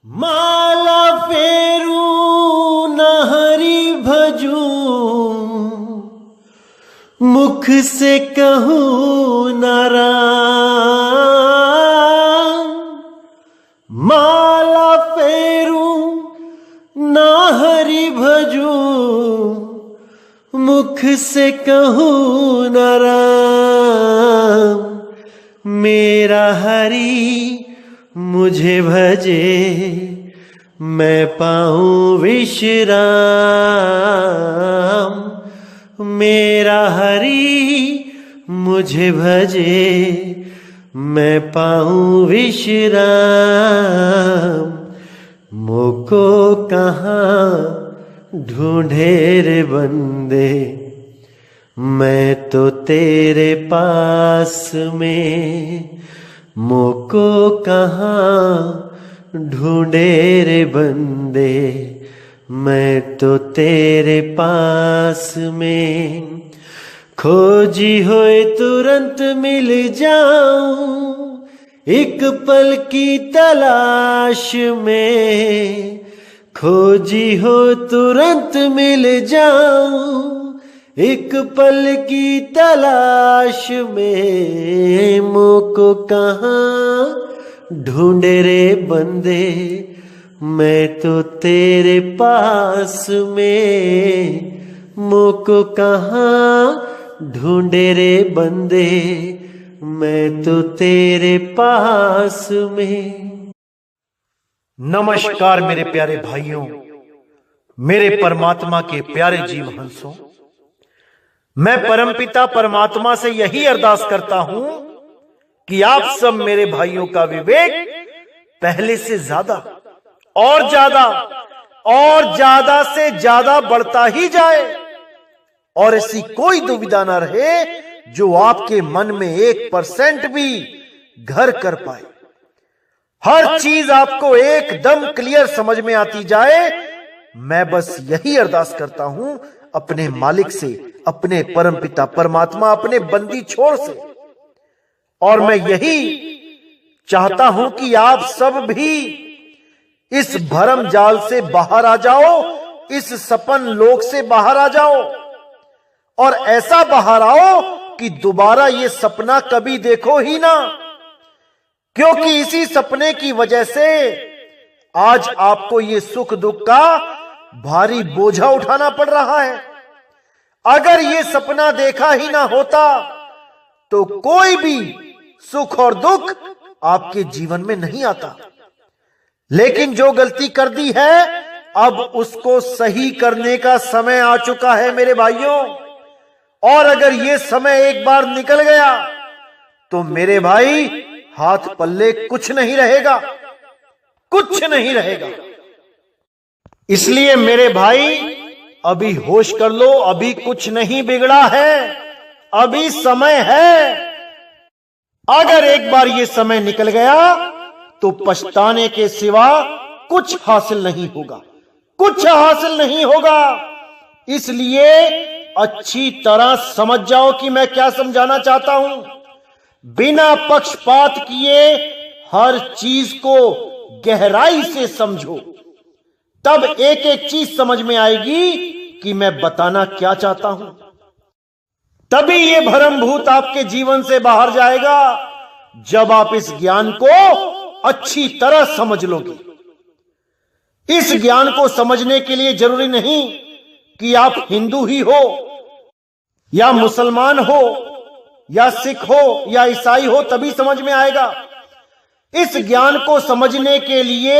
माला फेरू न हरि भजू, मुख से कहूँ न राम। माला फेरू न हरि भजू, मुख से कहूँ न राम। मेरा हरि मुझे भजे, मैं पाऊं विश्राम। मेरा हरि मुझे भजे, मैं पाऊं विश्राम। मोको कहाँ ढूंढे रे बंदे, मैं तो तेरे पास में। मोको कहाँ ढूंढे रे बंदे, मैं तो तेरे पास में। खोजी होए तुरंत मिल जाऊं, एक पल की तलाश में। खोजी हो तुरंत मिल जाऊं, एक पल की तलाश में। मोको कहाँ ढूंढे रे बंदे, मैं तो तेरे पास में। मोको कहाँ ढूंढे रे बंदे, मैं तो तेरे पास में। नमस्कार मेरे प्यारे भाइयों, मेरे परमात्मा के प्यारे जीव हंसों। मैं परमपिता परमात्मा से यही अरदास करता हूं कि आप सब मेरे भाइयों का विवेक पहले से ज्यादा और ज्यादा से ज्यादा बढ़ता ही जाए, और ऐसी कोई दुविधा ना रहे जो आपके मन में 1% भी घर कर पाए। हर चीज आपको एकदम क्लियर समझ में आती जाए। मैं बस यही अरदास करता हूं अपने मालिक से, अपने परमपिता परमात्मा, अपने बंदी छोर से। और मैं यही चाहता हूं कि आप सब भी इस भरम जाल से बाहर आ जाओ, इस सपन लोक से बाहर आ जाओ, और ऐसा बाहर आओ कि दोबारा ये सपना कभी देखो ही ना। क्योंकि इसी सपने की वजह से आज आपको ये सुख दुख का भारी बोझा उठाना पड़ रहा है। अगर ये सपना देखा ही ना होता तो कोई भी सुख और दुख आपके जीवन में नहीं आता। लेकिन जो गलती कर दी है, अब उसको सही करने का समय आ चुका है मेरे भाइयों। और अगर ये समय एक बार निकल गया तो मेरे भाई हाथ पल्ले कुछ नहीं रहेगा, कुछ नहीं रहेगा। इसलिए मेरे भाई अभी होश कर लो, अभी कुछ नहीं बिगड़ा है, अभी समय है। अगर एक बार ये समय निकल गया तो पछताने के सिवा कुछ हासिल नहीं होगा, कुछ हासिल नहीं होगा। इसलिए अच्छी तरह समझ जाओ कि मैं क्या समझाना चाहता हूं। बिना पक्षपात किए हर चीज को गहराई से समझो, तब एक एक चीज समझ में आएगी कि मैं बताना क्या चाहता हूं। तभी ये भरमभूत आपके जीवन से बाहर जाएगा, जब आप इस ज्ञान को अच्छी तरह समझ लोगे। इस ज्ञान को समझने के लिए जरूरी नहीं कि आप हिंदू ही हो, या मुसलमान हो, या सिख हो, या ईसाई हो, तभी समझ में आएगा। इस ज्ञान को समझने के लिए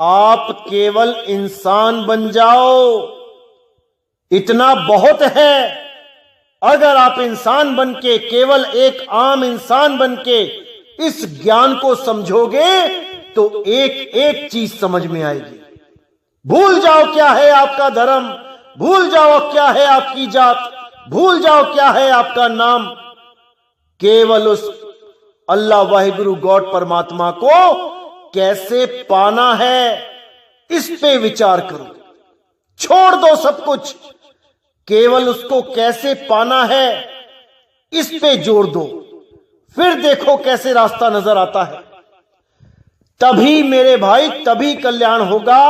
आप केवल इंसान बन जाओ, इतना बहुत है। अगर आप इंसान बन के, केवल एक आम इंसान बन के इस ज्ञान को समझोगे तो एक एक चीज समझ में आएगी। भूल जाओ क्या है आपका धर्म, भूल जाओ क्या है आपकी जात, भूल जाओ क्या है आपका नाम। केवल उस अल्लाह वाहिगुरु गॉड परमात्मा को कैसे पाना है, इस पे विचार करो। छोड़ दो सब कुछ, केवल उसको कैसे पाना है इस पे जोर दो। फिर देखो कैसे रास्ता नजर आता है। तभी मेरे भाई, तभी कल्याण होगा,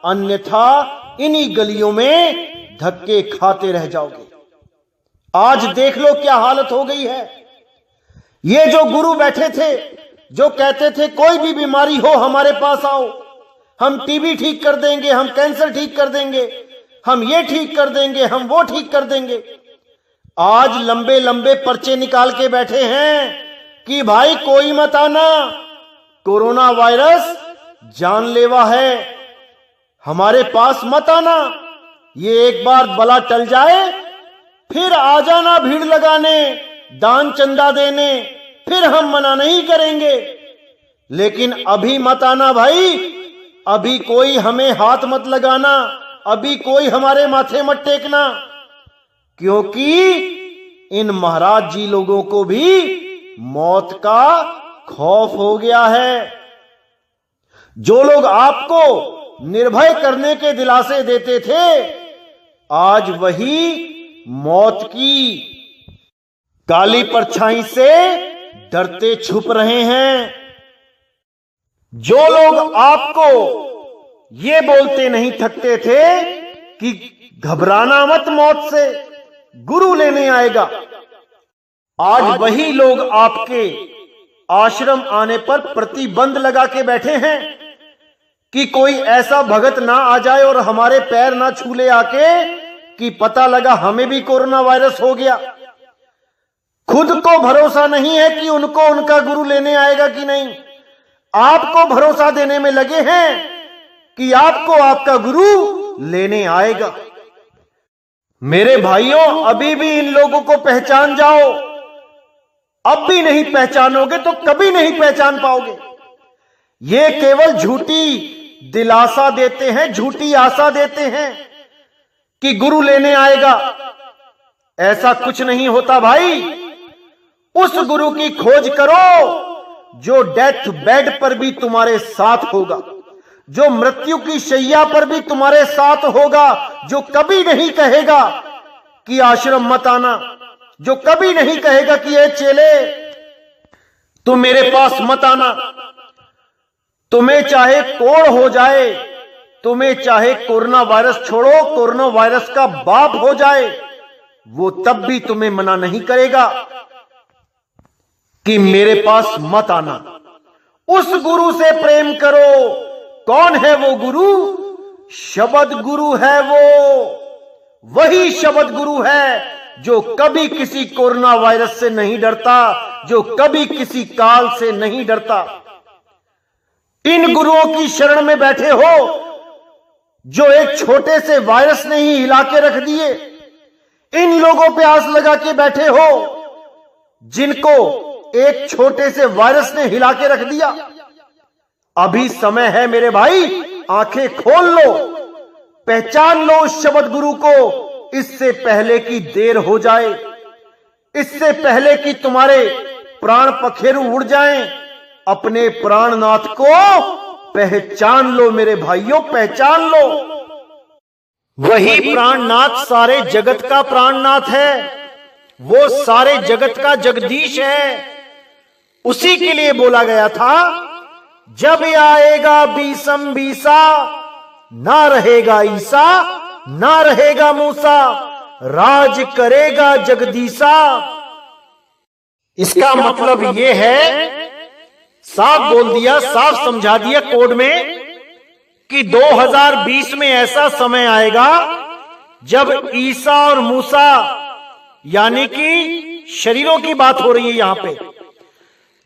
अन्यथा इन्हीं गलियों में धक्के खाते रह जाओगे। आज देख लो क्या हालत हो गई है। ये जो गुरु बैठे थे, जो कहते थे कोई भी बीमारी हो हमारे पास आओ, हम टीबी ठीक कर देंगे, हम कैंसर ठीक कर देंगे, हम ये ठीक कर देंगे, हम वो ठीक कर देंगे, आज लंबे लंबे पर्चे निकाल के बैठे हैं कि भाई कोई मत आना, कोरोना वायरस जानलेवा है, हमारे पास मत आना। ये एक बार बला टल जाए फिर आ जाना भीड़ लगाने, दान चंदा देने, फिर हम मना नहीं करेंगे। लेकिन अभी मत आना भाई, अभी कोई हमें हाथ मत लगाना, अभी कोई हमारे माथे मत टेकना, क्योंकि इन महाराज जी लोगों को भी मौत का खौफ हो गया है। जो लोग आपको निर्भय करने के दिलासे देते थे, आज वही मौत की काली परछाई से डरते छुप रहे हैं। जो लोग आपको ये बोलते नहीं थकते थे कि घबराना मत मौत से, गुरु लेने आएगा, आज वही लोग आपके आश्रम आने पर प्रतिबंध लगा के बैठे हैं कि कोई ऐसा भगत ना आ जाए और हमारे पैर ना छू ले आके कि पता लगा हमें भी कोरोना वायरस हो गया। खुद को भरोसा नहीं है कि उनको उनका गुरु लेने आएगा कि नहीं, आपको भरोसा देने में लगे हैं कि आपको आपका गुरु लेने आएगा। मेरे भाइयों, अभी भी इन लोगों को पहचान जाओ, अब भी नहीं पहचानोगे तो कभी नहीं पहचान पाओगे। ये केवल झूठी दिलासा देते हैं, झूठी आशा देते हैं कि गुरु लेने आएगा। ऐसा कुछ नहीं होता भाई। उस गुरु की खोज करो जो डेथ बेड पर भी तुम्हारे साथ होगा, जो मृत्यु की शैया पर भी तुम्हारे साथ होगा, जो कभी नहीं कहेगा कि आश्रम मत आना, जो कभी नहीं कहेगा कि ये चेले तुम मेरे पास मत आना। तुम्हें चाहे कोढ़ हो जाए, तुम्हें चाहे कोरोना वायरस छोड़ो, कोरोना वायरस का बाप हो जाए, वो तब भी तुम्हें मना नहीं करेगा कि मेरे पास मत आना। उस गुरु से प्रेम करो। कौन है वो गुरु? शब्द गुरु है वो। वही शब्द गुरु है जो कभी किसी कोरोना वायरस से नहीं डरता, जो कभी किसी काल से नहीं डरता। इन गुरुओं की शरण में बैठे हो जो एक छोटे से वायरस ने ही हिला के रख दिए। इन लोगों पे आस लगा के बैठे हो जिनको एक छोटे से वायरस ने हिला के रख दिया। अभी समय है मेरे भाई, आंखें खोल लो, पहचान लो उस शब्द गुरु को, इससे पहले कि देर हो जाए, इससे पहले कि तुम्हारे प्राण पखेरु उड़ जाएं। अपने प्राणनाथ को पहचान लो मेरे भाइयों, पहचान लो। वही प्राणनाथ सारे जगत का प्राणनाथ है, वो सारे जगत का जगदीश है। उसी के लिए बोला गया था, जब आएगा बीसम बीसा, ना रहेगा ईसा, ना रहेगा मूसा, राज करेगा जगदीसा। इसका मतलब यह है, साफ बोल दिया, साफ समझा दिया कोड में कि 2020 में ऐसा समय आएगा जब ईसा और मूसा, यानी कि शरीरों की बात हो रही है यहां पे,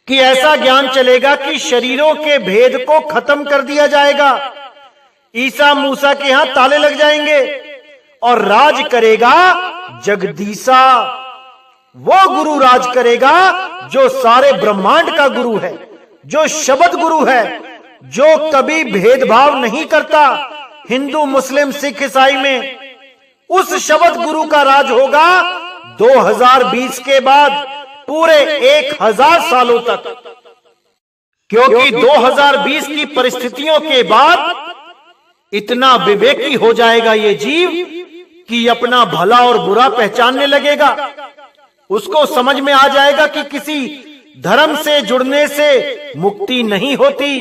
कि ऐसा ज्ञान चलेगा कि शरीरों के भेद को खत्म कर दिया जाएगा। ईसा मूसा के यहां ताले लग जाएंगे और राज करेगा जगदीसा। वो गुरु राज करेगा जो सारे ब्रह्मांड का गुरु है, जो शब्द गुरु है, जो कभी भेदभाव नहीं करता हिंदू मुस्लिम सिख ईसाई में। उस शब्द गुरु का राज होगा 2020 के बाद पूरे 1000 सालों तक, क्योंकि 2020 की परिस्थितियों के बाद इतना विवेकी हो जाएगा ये जीव कि अपना भला और बुरा पहचानने लगेगा। उसको समझ में आ जाएगा कि किसी धर्म से जुड़ने से मुक्ति नहीं होती,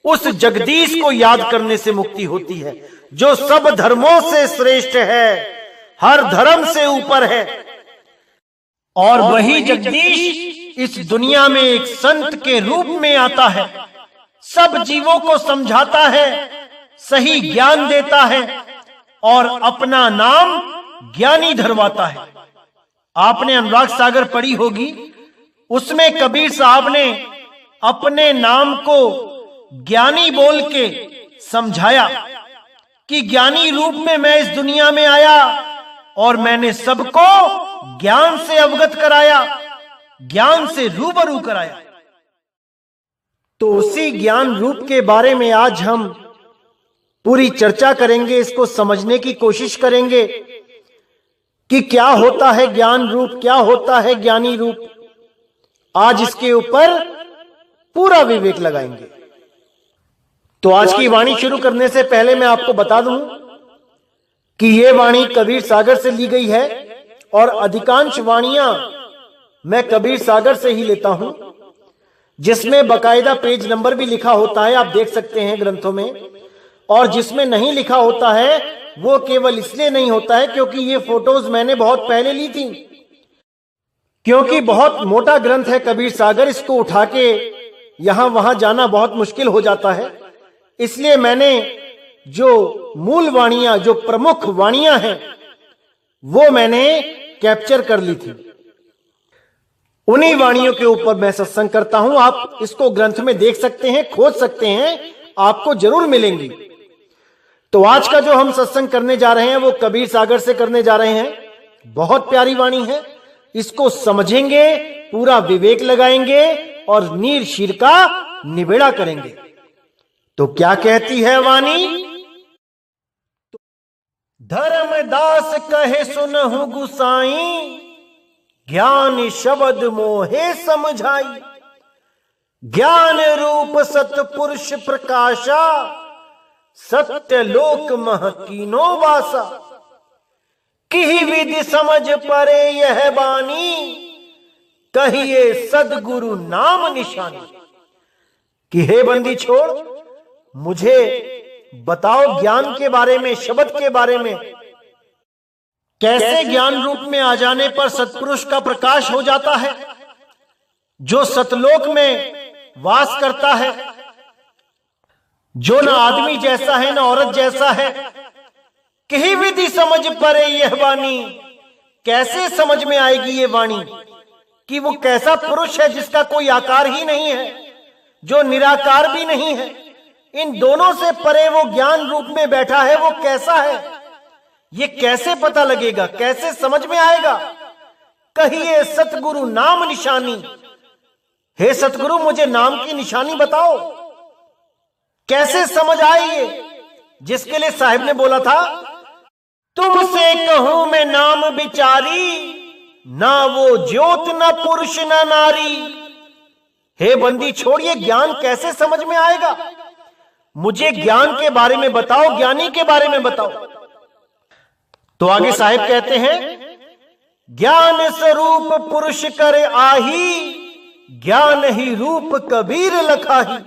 उस जगदीश को याद करने से मुक्ति होती है, जो सब धर्मों से श्रेष्ठ है, हर धर्म से ऊपर है। और वही जगदीश इस दुनिया में एक संत के रूप में आता है, सब जीवों को समझाता है, सही ज्ञान देता है और अपना नाम ज्ञानी धरवाता है। आपने अनुराग सागर पढ़ी होगी, उसमें कबीर साहब ने अपने नाम को ज्ञानी बोल के समझाया कि ज्ञानी रूप में मैं इस दुनिया में आया और मैंने सबको ज्ञान से अवगत कराया, ज्ञान से रूबरू कराया। तो उसी ज्ञान रूप के बारे में आज हम पूरी चर्चा करेंगे, इसको समझने की कोशिश करेंगे कि क्या होता है ज्ञान रूप, क्या होता है ज्ञानी रूप। आज इसके ऊपर पूरा विवेक लगाएंगे। तो आज की वाणी शुरू करने से पहले मैं आपको बता दूं कि यह वाणी कबीर सागर से ली गई है और अधिकांश वाणियां मैं कबीर सागर से ही लेता हूं, जिसमें बकायदा पेज नंबर भी लिखा होता है, आप देख सकते हैं ग्रंथों में। और जिसमें नहीं लिखा होता है वो केवल इसलिए नहीं होता है क्योंकि ये फोटोज मैंने बहुत पहले ली थी, क्योंकि बहुत मोटा ग्रंथ है कबीर सागर, इसको उठा के यहां वहां जाना बहुत मुश्किल हो जाता है। इसलिए मैंने जो मूल वाणियां, जो प्रमुख वाणियां हैं, वो मैंने कैप्चर कर ली थी। उन्हीं वाणियों के ऊपर मैं सत्संग करता हूं। आप इसको ग्रंथ में देख सकते हैं, खोज सकते हैं, आपको जरूर मिलेंगी। तो आज का जो हम सत्संग करने जा रहे हैं वो कबीर सागर से करने जा रहे हैं। बहुत प्यारी वाणी है, इसको समझेंगे, पूरा विवेक लगाएंगे और नीर शीर का निबेड़ा करेंगे। तो क्या कहती है वाणी? धर्मदास कहे सुनहु गुसाई, ज्ञान शब्द मोहे समझाई। ज्ञान रूप सतपुरुष प्रकाशा, सत्य लोक महकीनो वासा। किही विधि समझ परे यह बानी, कहिए सदगुरु नाम निशानी। कि हे बंदी छोड़, मुझे बताओ ज्ञान के बारे में, शब्द के बारे में। कैसे ज्ञान रूप में आ जाने पर सत्पुरुष का प्रकाश हो जाता है, जो सतलोक में वास करता है, जो न आदमी जैसा है न औरत जैसा है। कही विधि समझ परे यह वाणी, कैसे समझ में आएगी ये वाणी कि वो कैसा पुरुष है जिसका कोई आकार ही नहीं है, जो निराकार भी नहीं है, इन दोनों से परे वो ज्ञान रूप में बैठा है, वो कैसा है, ये कैसे पता लगेगा, कैसे समझ में आएगा? कहिए सतगुरु नाम निशानी, हे सतगुरु मुझे नाम की निशानी बताओ, कैसे समझ आएगी? जिसके लिए साहिब ने बोला था, तुमसे कहूं मैं नाम बिचारी, ना वो ज्योत ना पुरुष ना नारी। हे बंदी छोड़िए, ज्ञान कैसे समझ में आएगा? मुझे ज्ञान के बारे में बताओ, ज्ञानी के बारे में बताओ। तो आगे साहिब कहते हैं, ज्ञान स्वरूप पुरुष करे आही, ज्ञान ही रूप कबीर लखाही।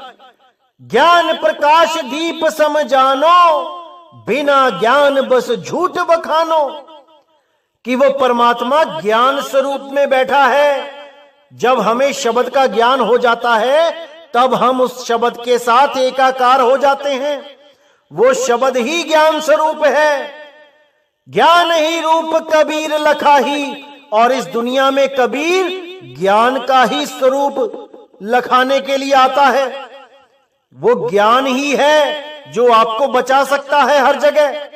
ज्ञान प्रकाश दीप सम जानो, बिना ज्ञान बस झूठ बखानो। कि वो परमात्मा ज्ञान स्वरूप में बैठा है। जब हमें शब्द का ज्ञान हो जाता है तब हम उस शब्द के साथ एकाकार हो जाते हैं। वो शब्द ही ज्ञान स्वरूप है। ज्ञान ही रूप कबीर लखाही, और इस दुनिया में कबीर ज्ञान का ही स्वरूप लखाने के लिए आता है। वो ज्ञान ही है जो आपको बचा सकता है हर जगह।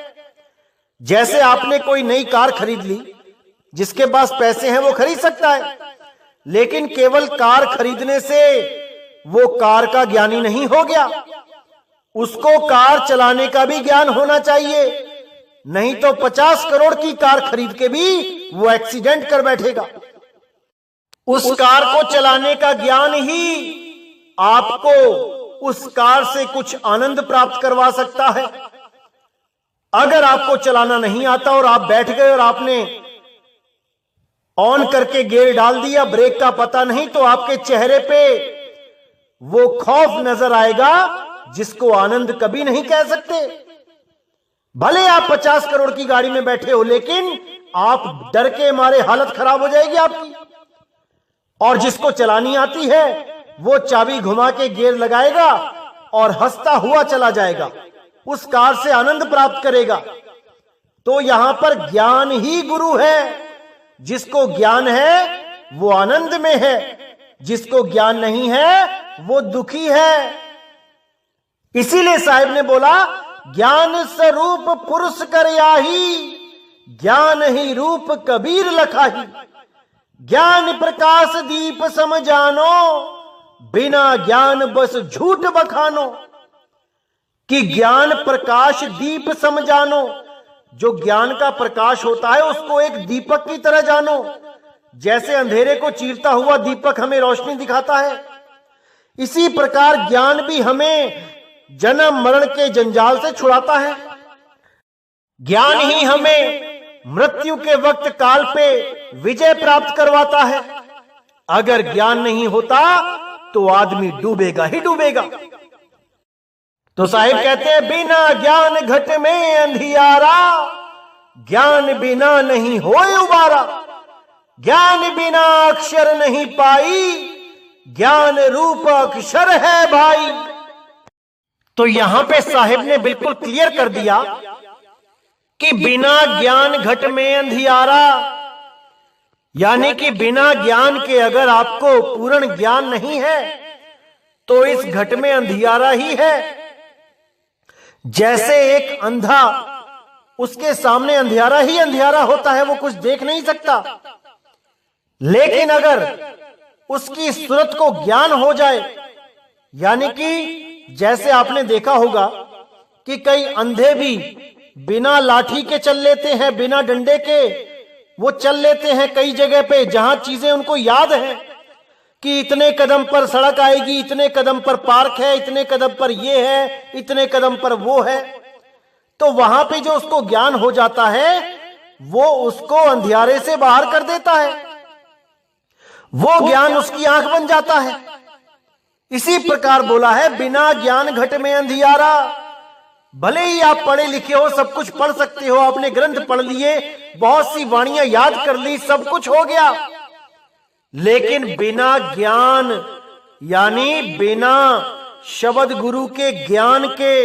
जैसे आपने कोई नई कार खरीद ली, जिसके पास पैसे हैं वो खरीद सकता है, लेकिन केवल कार खरीदने से वो कार का ज्ञानी नहीं हो गया। उसको कार चलाने का भी ज्ञान होना चाहिए, नहीं तो 50 करोड़ की कार खरीद के भी वो एक्सीडेंट कर बैठेगा। उस कार को चलाने का ज्ञान ही आपको उस कार से कुछ आनंद प्राप्त करवा सकता है। अगर आपको चलाना नहीं आता और आप बैठ गए और आपने ऑन करके गियर डाल दिया, ब्रेक का पता नहीं, तो आपके चेहरे पे वो खौफ नजर आएगा जिसको आनंद कभी नहीं कह सकते। भले आप 50 करोड़ की गाड़ी में बैठे हो, लेकिन आप डर के मारे हालत खराब हो जाएगी आपकी। और जिसको चलानी आती है वो चाबी घुमा के गियर लगाएगा और हंसता हुआ चला जाएगा, उस कार से आनंद प्राप्त करेगा। तो यहां पर ज्ञान ही गुरु है। जिसको ज्ञान है वो आनंद में है, जिसको ज्ञान नहीं है वो दुखी है। इसीलिए साहिब ने बोला, ज्ञान स्वरूप पुरुष कर याही, ज्ञान ही रूप कबीर लखाही। ज्ञान प्रकाश दीप सम जानो, बिना ज्ञान बस झूठ बखानो। कि ज्ञान प्रकाश दीप सम जानो, जो ज्ञान का प्रकाश होता है उसको एक दीपक की तरह जानो। जैसे अंधेरे को चीरता हुआ दीपक हमें रोशनी दिखाता है, इसी प्रकार ज्ञान भी हमें जन्म मरण के जंजाल से छुड़ाता है। ज्ञान ही हमें मृत्यु के वक्त काल पे विजय प्राप्त करवाता है। अगर ज्ञान नहीं होता तो आदमी डूबेगा ही डूबेगा। तो साहिब कहते हैं, बिना ज्ञान घट में अंधियारा, ज्ञान बिना नहीं होए उबारा। ज्ञान बिना अक्षर नहीं पाई, ज्ञान रूप अक्षर है भाई। तो यहां पे साहिब ने बिल्कुल क्लियर कर दिया कि बिना ज्ञान घट में अंधियारा, यानी कि बिना ज्ञान के अगर आपको पूर्ण ज्ञान नहीं है तो इस घट में अंधियारा ही है। जैसे एक अंधा, उसके सामने अंधियारा ही अंधियारा होता है, वो कुछ देख नहीं सकता। लेकिन अगर उसकी सूरत को ज्ञान हो जाए, यानी कि जैसे आपने देखा होगा कि कई अंधे भी बिना लाठी के चल लेते हैं, बिना डंडे के वो चल लेते हैं कई जगह पे, जहां चीजें उनको याद है कि इतने कदम पर सड़क आएगी, इतने कदम पर पार्क है, इतने कदम पर ये है, इतने कदम पर वो है। तो वहां पे जो उसको ज्ञान हो जाता है वो उसको अंधियारे से बाहर कर देता है, वो ज्ञान उसकी आंख बन जाता है। इसी प्रकार बोला है, बिना ज्ञान घट में अंधियारा। भले ही आप पढ़े लिखे हो, सब कुछ पढ़ सकते हो, आपने ग्रंथ पढ़ लिए, बहुत सी वाणियां याद कर ली, सब कुछ हो गया, लेकिन बिना ज्ञान यानी बिना शब्द गुरु के ज्ञान के,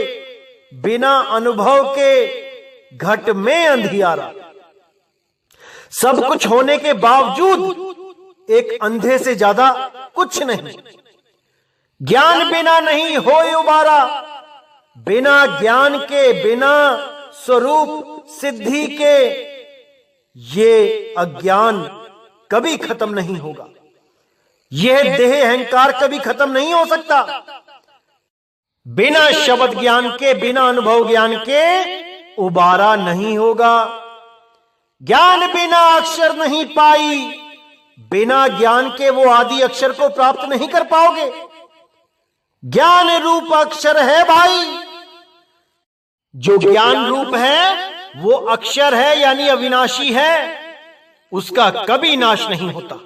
बिना अनुभव के घट में अंधियारा। सब कुछ होने के बावजूद एक अंधे से ज्यादा कुछ नहीं। ज्ञान बिना नहीं होए उबारा, बिना ज्ञान के, बिना स्वरूप सिद्धि के ये अज्ञान कभी खत्म नहीं होगा। यह देह अहंकार कभी खत्म नहीं हो सकता। बिना शब्द ज्ञान के, बिना अनुभव ज्ञान के उबारा नहीं होगा। ज्ञान बिना अक्षर नहीं पाई, बिना ज्ञान के वो आदि अक्षर को प्राप्त नहीं कर पाओगे। ज्ञान रूप अक्षर है भाई, जो ज्ञान रूप है वो अक्षर है, यानी अविनाशी है, उसका कभी नाश नहीं होता।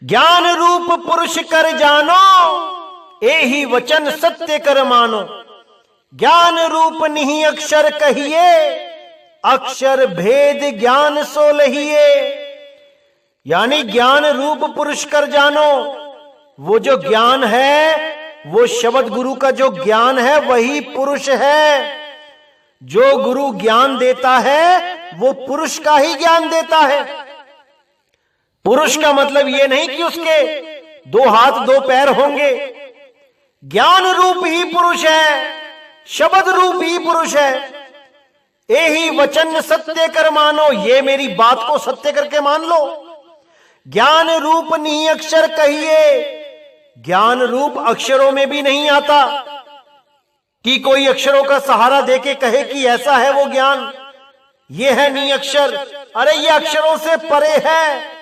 ज्ञान रूप पुरुष कर जानो, एही वचन सत्य कर मानो। ज्ञान रूप नहीं अक्षर कहिए, अक्षर भेद ज्ञान सो लहिए। यानी ज्ञान रूप पुरुष कर जानो, वो जो ज्ञान है, वो शब्द गुरु का जो ज्ञान है वही पुरुष है। जो गुरु ज्ञान देता है वो पुरुष का ही ज्ञान देता है। पुरुष का मतलब ये नहीं कि उसके 2 हाथ 2 पैर होंगे। ज्ञान रूप ही पुरुष है, शब्द रूप ही पुरुष है। यही वचन सत्य कर मानो, ये मेरी बात को सत्य करके मान लो। ज्ञान रूप नहीं अक्षर कहिए, ज्ञान रूप अक्षरों में भी नहीं आता कि कोई अक्षरों का सहारा देके कहे कि ऐसा है वो ज्ञान, ये है नी अक्षर। अरे ये अक्षरों से परे है।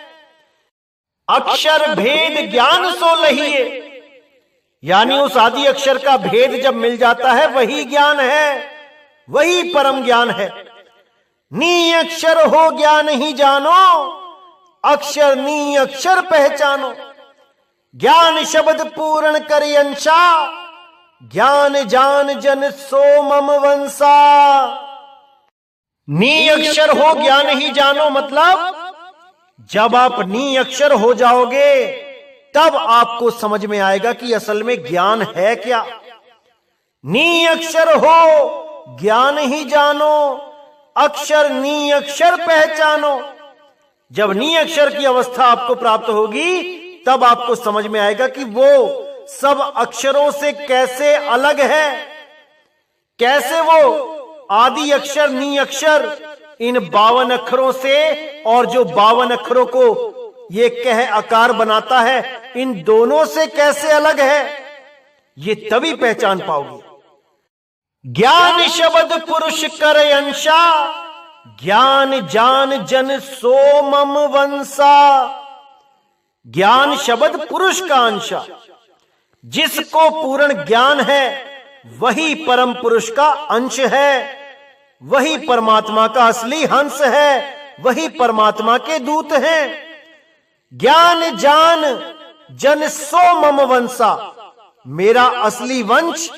अक्षर भेद ज्ञान सो लहिए, यानी उस आदि अक्षर का भेद जब मिल जाता है वही ज्ञान है, वही परम ज्ञान है। नी अक्षर हो ज्ञान ही जानो, अक्षर नी अक्षर पहचानो। ज्ञान शब्द पूर्ण करे अंशा, ज्ञान जान जन सो मम वंशा। नी अक्षर हो ज्ञान ही जानो, मतलब जब आप नी अक्षर हो जाओगे तब आपको समझ में आएगा कि असल में ज्ञान है क्या। नी अक्षर हो ज्ञान ही जानो, अक्षर नी अक्षर पहचानो। जब नी अक्षर की अवस्था आपको प्राप्त होगी तब आपको समझ में आएगा कि वो सब अक्षरों से कैसे अलग है, कैसे वो आदि अक्षर नी अक्षर इन 52 अक्षरों से और जो 52 अक्षरों को ये कह आकार बनाता है, इन दोनों से कैसे अलग है, ये तभी पहचान पाओगे। ज्ञान शब्द पुरुष कर अंशा, ज्ञान जान जन सो मम वंशा। ज्ञान शब्द पुरुष का अंशा, जिसको पूर्ण ज्ञान है वही परम पुरुष का अंश है, वही परमात्मा का असली हंस है, वही परमात्मा के दूत हैं। ज्ञान जान जन सो मम वंशा, मेरा असली वंश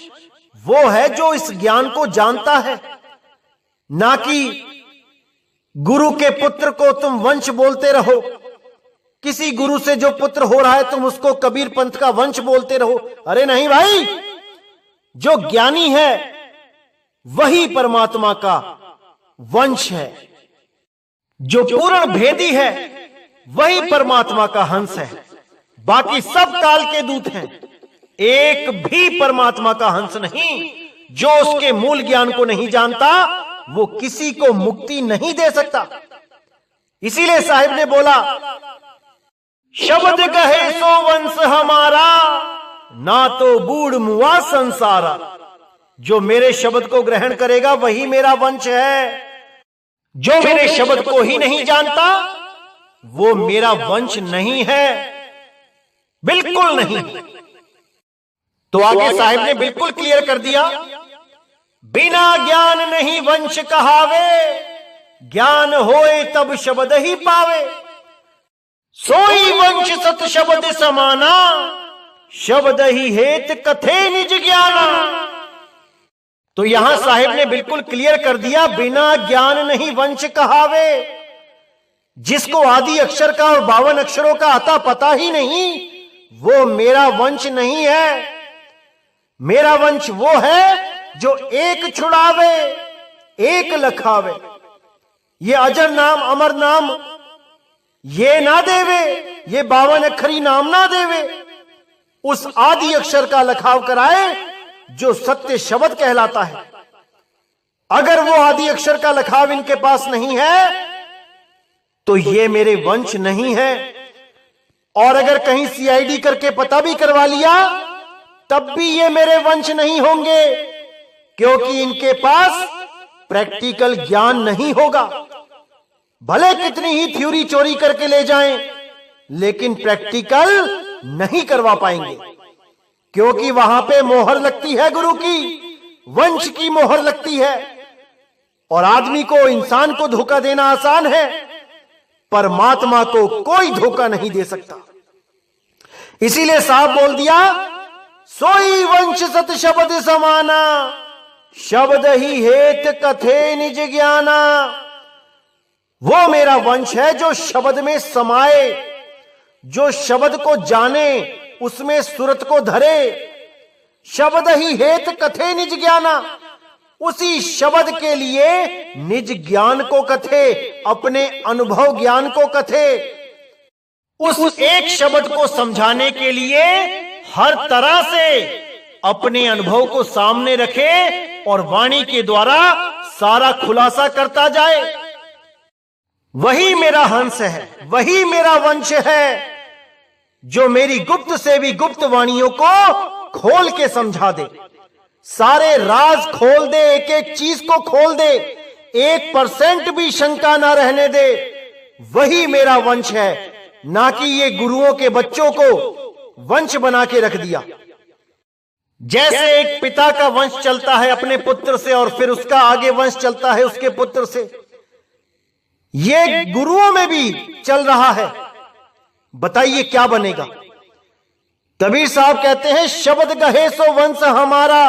वो है जो इस ज्ञान को जानता है, ना कि गुरु के पुत्र को तुम वंश बोलते रहो। किसी गुरु से जो पुत्र हो रहा है तुम उसको कबीर पंथ का वंश बोलते रहो। अरे नहीं भाई, जो ज्ञानी है वही परमात्मा का वंश है, जो पूर्ण भेदी है वही परमात्मा का हंस है। बाकी सब काल के दूत हैं, एक भी परमात्मा का हंस नहीं। जो उसके मूल ज्ञान को नहीं जानता वो किसी को मुक्ति नहीं दे सकता। इसीलिए साहिब ने बोला, शब्द कहे सो वंश हमारा, ना तो बूढ़ मुआ संसारा। जो मेरे शब्द को ग्रहण करेगा वही मेरा वंश है। जो मेरे शब्द को ही नहीं जानता वो मेरा वंश नहीं है, बिल्कुल नहीं। तो आगे साहिब ने बिल्कुल क्लियर कर दिया, बिना ज्ञान नहीं वंश कहावे, ज्ञान होए तब शब्द ही पावे। सोई वंश सत शब्द समाना, शब्द ही हेत कथे निज ज्ञाना। तो यहां साहिब ने बिल्कुल क्लियर कर दिया, बिना ज्ञान नहीं वंश कहावे। जिसको आदि अक्षर का और 52 अक्षरों का आता पता ही नहीं, वो मेरा वंश नहीं है। मेरा वंश वो है जो एक छुड़ावे एक लखावे। ये अजर नाम अमर नाम ये ना देवे, ये 52 अक्षरी नाम ना देवे, उस आदि अक्षर का लखाव कराए जो सत्य शब्द कहलाता है। अगर वो आदि अक्षर का लखाव इनके पास नहीं है तो ये मेरे वंश नहीं है। और अगर कहीं सीआईडी करके पता भी करवा लिया तब भी ये मेरे वंश नहीं होंगे, क्योंकि इनके पास प्रैक्टिकल ज्ञान नहीं होगा। भले कितनी ही थ्योरी चोरी करके ले जाएं, लेकिन प्रैक्टिकल नहीं करवा पाएंगे, क्योंकि वहां पे मोहर लगती है गुरु की, वंश की मोहर लगती है। और आदमी को, इंसान को धोखा देना आसान है, परमात्मा को कोई धोखा नहीं दे सकता। इसीलिए साहब बोल दिया, सोई वंश सत शब्द समाना, शब्द ही हेत कथे निज ज्ञाना। वो मेरा वंश है जो शब्द में समाए, जो शब्द को जाने, उसमें सुरत को धरे। शब्द ही हेत कथे निज ज्ञाना, उसी शब्द के लिए निज ज्ञान को कथे, अपने अनुभव ज्ञान को कथे। उस एक शब्द को समझाने के लिए हर तरह से अपने अनुभव को सामने रखे और वाणी के द्वारा सारा खुलासा करता जाए। वही मेरा हंस है, वही मेरा वंश है, जो मेरी गुप्त से भी गुप्त वाणियों को खोल के समझा दे, सारे राज खोल दे, एक एक चीज को खोल दे, 1% भी शंका ना रहने दे। वही मेरा वंश है, ना कि ये गुरुओं के बच्चों को वंश बना के रख दिया। जैसे एक पिता का वंश चलता है अपने पुत्र से और फिर उसका आगे वंश चलता है उसके पुत्र से, ये गुरुओं में भी चल रहा है। बताइए क्या बनेगा? कबीर साहब कहते हैं, शब्द कहे सो वंश हमारा,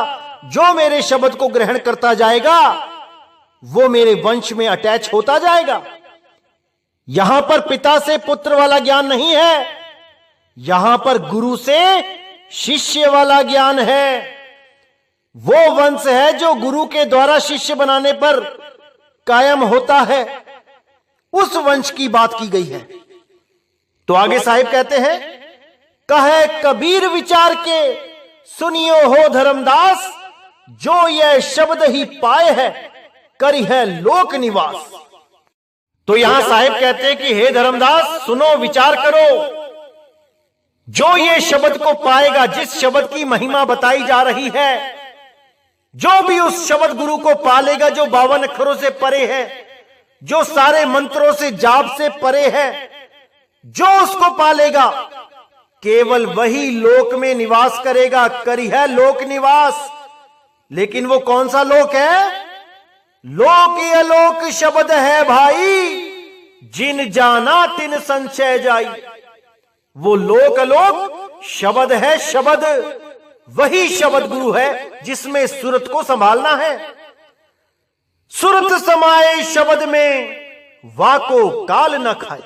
जो मेरे शब्द को ग्रहण करता जाएगा वो मेरे वंश में अटैच होता जाएगा। यहां पर पिता से पुत्र वाला ज्ञान नहीं है, यहां पर गुरु से शिष्य वाला ज्ञान है। वो वंश है जो गुरु के द्वारा शिष्य बनाने पर कायम होता है, उस वंश की बात की गई है। तो आगे साहिब कहते हैं, कहे कबीर विचार के सुनियो हो धर्मदास, जो यह शब्द ही पाए है करी है लोक निवास। तो यहां साहिब कहते हैं कि हे धर्मदास सुनो, विचार करो, जो ये शब्द को पाएगा, जिस शब्द की महिमा बताई जा रही है, जो भी उस शब्द गुरु को पालेगा, जो 52 अक्षरों से परे है, जो सारे मंत्रों से जाप से परे है, जो उसको पालेगा केवल वही लोक में निवास करेगा, करी है लोक निवास। लेकिन वो कौन सा लोक है? लोक अलोक शब्द है भाई, जिन जाना तिन संशय जाई। वो लोक अलोक शब्द है, शब्द वही शब्द गुरु है जिसमें सुरत को संभालना है। सुरत समाए शब्द में, वाको काल न खाए।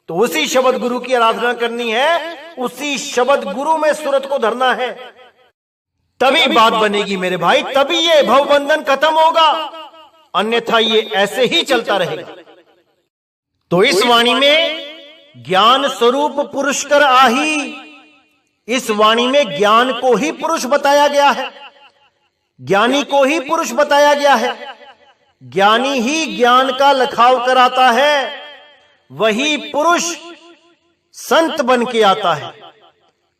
तो उसी शब्द गुरु की आराधना करनी है, उसी शब्द गुरु में सुरत को धरना है, तभी बात बनेगी मेरे भाई, तभी ये भवबंधन खत्म होगा, अन्यथा ये ऐसे ही चलता रहेगा। तो इस वाणी में ज्ञान स्वरूप पुरुषकर आही, इस वाणी में ज्ञान को ही पुरुष बताया गया है, ज्ञानी को ही पुरुष बताया गया है। ज्ञानी ही ज्ञान का लखाव कराता है, वही पुरुष संत बन के आता है,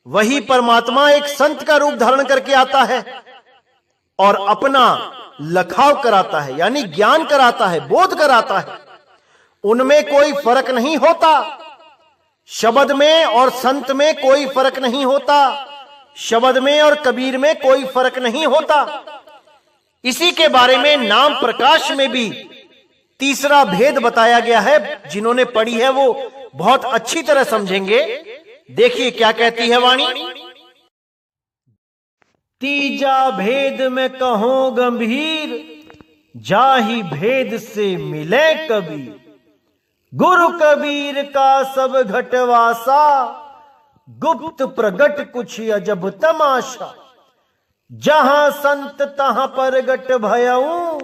वही परमात्मा एक संत का रूप धारण करके आता है और अपना लखाव कराता है, यानी ज्ञान कराता है, बोध कराता है। उनमें कोई फर्क नहीं होता, शब्द में और संत में कोई फर्क नहीं होता, शब्द में और कबीर में कोई फर्क नहीं होता। इसी के बारे में नाम प्रकाश में भी तीसरा भेद बताया गया है, जिन्होंने पढ़ी है वो बहुत अच्छी तरह समझेंगे। देखिए क्या कहती है वाणी। तीजा भेद में कहो गंभीर, जाहि भेद से मिले कबीर। गुरु कबीर का सब घटवासा, गुप्त प्रगट कुछ अजब तमाशा। जहां संत तहां प्रगट भयऊ,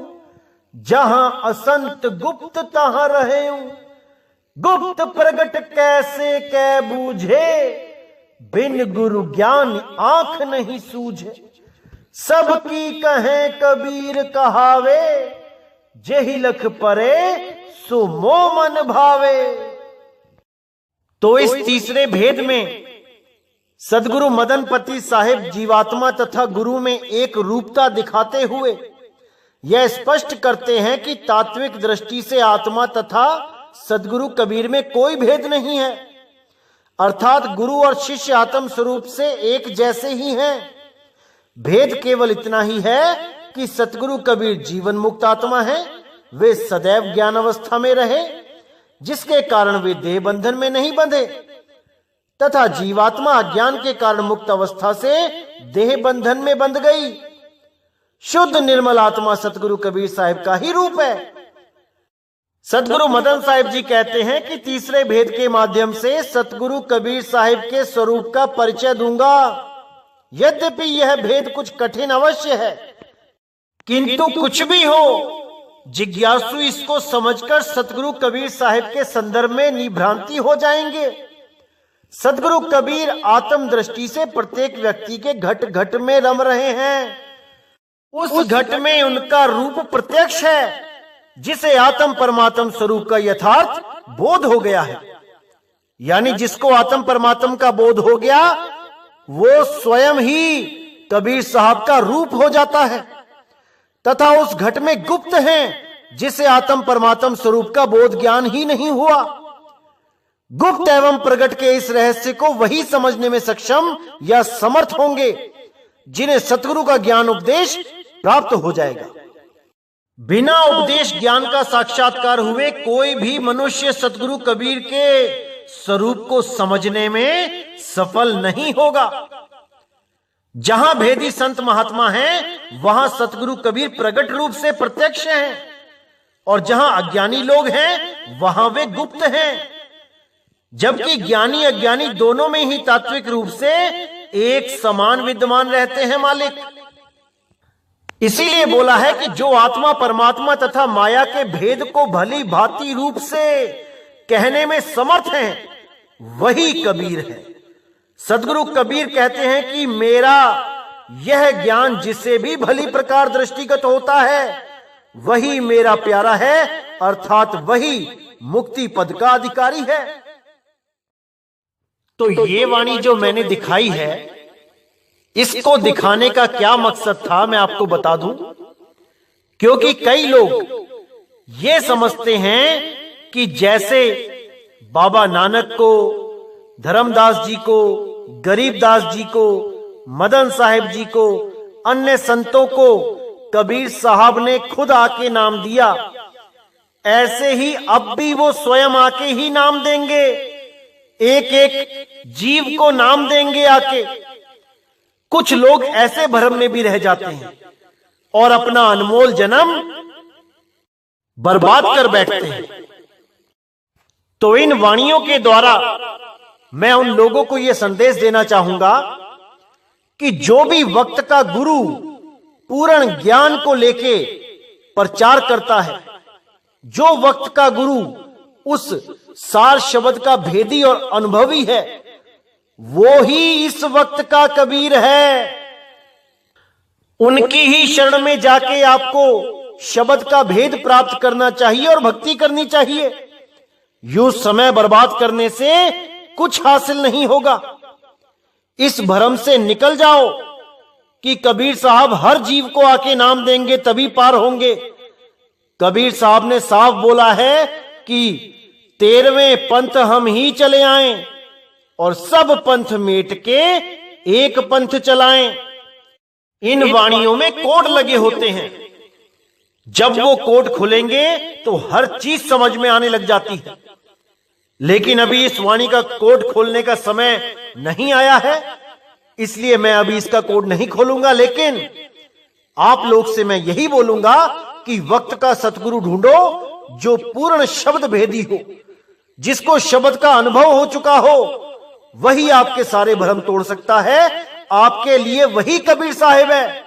जहां असंत गुप्त तहां रहेऊ। गुप्त प्रगट कैसे कै बूझे, बिन गुरु ज्ञान आंख नहीं सूझे। सबकी कहे कबीर कहावे, जेहि लख परे सो मोह मन भावे। तो इस तीसरे भेद में सदगुरु मदनपति साहिब जीवात्मा तथा गुरु में एक रूपता दिखाते हुए यह स्पष्ट करते हैं कि तात्विक दृष्टि से आत्मा तथा सदगुरु कबीर में कोई भेद नहीं है, अर्थात गुरु और शिष्य आत्म स्वरूप से एक जैसे ही हैं। भेद केवल इतना ही है कि सतगुरु कबीर जीवन मुक्त आत्मा है, वे सदैव ज्ञान अवस्था में रहे, जिसके कारण वे देह बंधन में नहीं बंधे, तथा जीवात्मा अज्ञान के कारण मुक्त अवस्था से देह बंधन में बंध गई। शुद्ध निर्मल आत्मा सतगुरु कबीर साहिब का ही रूप है। सतगुरु मदन साहिब जी कहते हैं कि तीसरे भेद के माध्यम से सतगुरु कबीर साहिब के स्वरूप का परिचय दूंगा। यद्यपि यह भेद कुछ कठिन अवश्य है, किंतु कुछ भी हो, जिज्ञासु इसको समझकर सतगुरु कबीर साहिब के संदर्भ में निभ्रांति हो जाएंगे। सतगुरु कबीर आत्म दृष्टि से प्रत्येक व्यक्ति के घट घट में रम रहे हैं। उस घट में उनका रूप प्रत्यक्ष है, जिसे आत्म परमात्म स्वरूप का यथार्थ बोध हो गया है। यानी जिसको आत्म परमात्म का बोध हो गया, वो स्वयं ही कबीर साहब का रूप हो जाता है, तथा उस घट में गुप्त हैं, जिसे आत्म परमात्म स्वरूप का बोध ज्ञान ही नहीं हुआ। गुप्त एवं प्रगट के इस रहस्य को वही समझने में सक्षम या समर्थ होंगे, जिन्हें सतगुरु का ज्ञान उपदेश प्राप्त हो जाएगा। बिना उपदेश ज्ञान का साक्षात्कार हुए कोई भी मनुष्य सतगुरु कबीर के स्वरूप को समझने में सफल नहीं होगा। जहां भेदी संत महात्मा हैं, वहां सतगुरु कबीर प्रकट रूप से प्रत्यक्ष हैं, और जहां अज्ञानी लोग हैं, वहां वे गुप्त हैं। जबकि ज्ञानी अज्ञानी दोनों में ही तात्विक रूप से एक समान विद्यमान रहते हैं मालिक। इसीलिए बोला है कि जो आत्मा परमात्मा तथा माया के भेद को भली भांति रूप से कहने में समर्थ है, वही कबीर है। सदगुरु कबीर कहते हैं कि मेरा यह ज्ञान जिसे भी भली प्रकार दृष्टिगत होता है, वही मेरा प्यारा है, अर्थात वही मुक्ति पद का अधिकारी है। तो ये वाणी जो मैंने दिखाई है, इसको दिखाने का क्या मकसद था मैं आपको बता दूं। क्योंकि कई लोग ये समझते हैं कि जैसे बाबा नानक को, धर्मदास जी को, गरीबदास जी को, मदन साहिब जी को, अन्य संतों को कबीर साहब ने खुद आके नाम दिया, ऐसे ही अब भी वो स्वयं आके ही नाम देंगे, एक एक जीव को नाम देंगे आके। कुछ लोग ऐसे भ्रम में भी रह जाते हैं और अपना अनमोल जन्म बर्बाद कर बैठते हैं। तो इन वाणियों के द्वारा मैं उन लोगों को यह संदेश देना चाहूंगा कि जो भी वक्त का गुरु पूर्ण ज्ञान को लेके प्रचार करता है, जो वक्त का गुरु उस सार शब्द का भेदी और अनुभवी है, वो ही इस वक्त का कबीर है। उनकी ही शरण में जाके आपको शब्द का भेद प्राप्त करना चाहिए और भक्ति करनी चाहिए। यूं समय बर्बाद करने से कुछ हासिल नहीं होगा। इस भ्रम से निकल जाओ कि कबीर साहब हर जीव को आके नाम देंगे तभी पार होंगे। कबीर साहब ने साफ बोला है कि 13वें पंथ हम ही चले आए और सब पंथ मेट के एक पंथ चलाएं। इन वाणियों में कोड लगे होते हैं। जब वो कोड खुलेंगे तो हर चीज समझ में आने लग जाती है। लेकिन अभी इस वाणी का कोड खोलने का समय नहीं आया है, इसलिए मैं अभी इसका कोड नहीं खोलूंगा। लेकिन आप लोग से मैं यही बोलूंगा कि वक्त का सतगुरु ढूंढो जो पूर्ण शब्द भेदी हो, जिसको शब्द का अनुभव हो चुका हो। वही आपके सारे भ्रम तोड़ सकता है। आपके लिए वही कबीर साहिब है।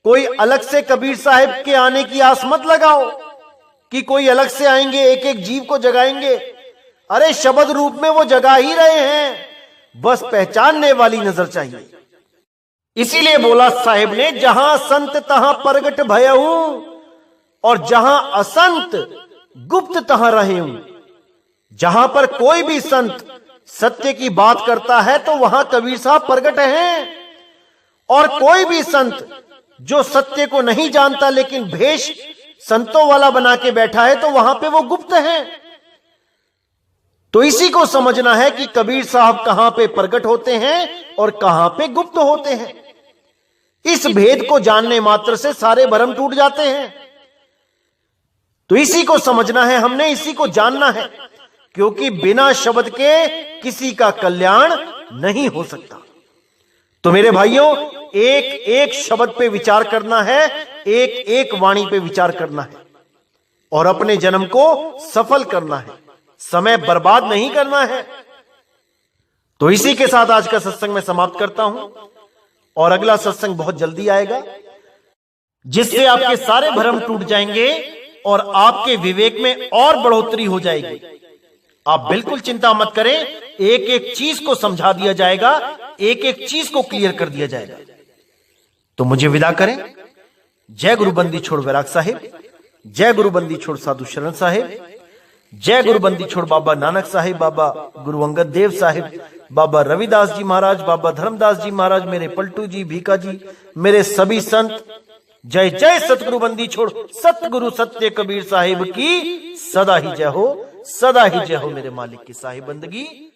कोई अलग से कबीर साहिब के आने की आस मत लगाओ कि कोई अलग से आएंगे, एक एक जीव को जगाएंगे। अरे शब्द रूप में वो जगा ही रहे हैं, बस पहचानने वाली नजर चाहिए। इसीलिए बोला साहिब ने, जहां संत तहां प्रगट भयहू और जहां असंत गुप्त तहां रहूं। जहां पर कोई भी संत सत्य की बात करता है तो वहां कबीर साहब प्रगट हैं, और कोई भी संत जो सत्य को नहीं जानता लेकिन भेष संतों वाला बना के बैठा है तो वहां पे वो गुप्त हैं। तो इसी को समझना है कि कबीर साहब कहां पे प्रकट होते हैं और कहां पे गुप्त होते हैं। इस भेद को जानने मात्र से सारे भ्रम टूट जाते हैं। तो इसी को समझना है हमने, इसी को जानना है, क्योंकि बिना शब्द के किसी का कल्याण नहीं हो सकता। तो मेरे भाइयों, एक एक शब्द पे विचार करना है, एक एक वाणी पे विचार करना है और अपने जन्म को सफल करना है, समय बर्बाद नहीं करना है। तो इसी के साथ आज का सत्संग मैं समाप्त करता हूं और अगला सत्संग बहुत जल्दी आएगा, जिससे आपके सारे भ्रम टूट जाएंगे और आपके विवेक में और बढ़ोतरी हो जाएगी। आप बिल्कुल चिंता मत करें, एक एक चीज को समझा दिया जाएगा, एक एक चीज को क्लियर कर दिया जाएगा। तो मुझे विदा करें। जय गुरु बंदी छोड़ वैराग साहिब, जय गुरु बंदी छोड़ साधु शरण साहिब, जय गुरु बंदी छोड़ बाबा नानक साहिब, बाबा गुरु अंगद देव साहिब, बाबा रविदास जी महाराज, बाबा धर्मदास जी महाराज, मेरे पलटू जी, भीका जी, मेरे सभी संत। जय जय सतगुरु बंदी छोड़ सतगुरु सत्य कबीर साहिब की सदा ही जय हो, सदा ही जय हो। मेरे मालिक की साहिब बंदगी।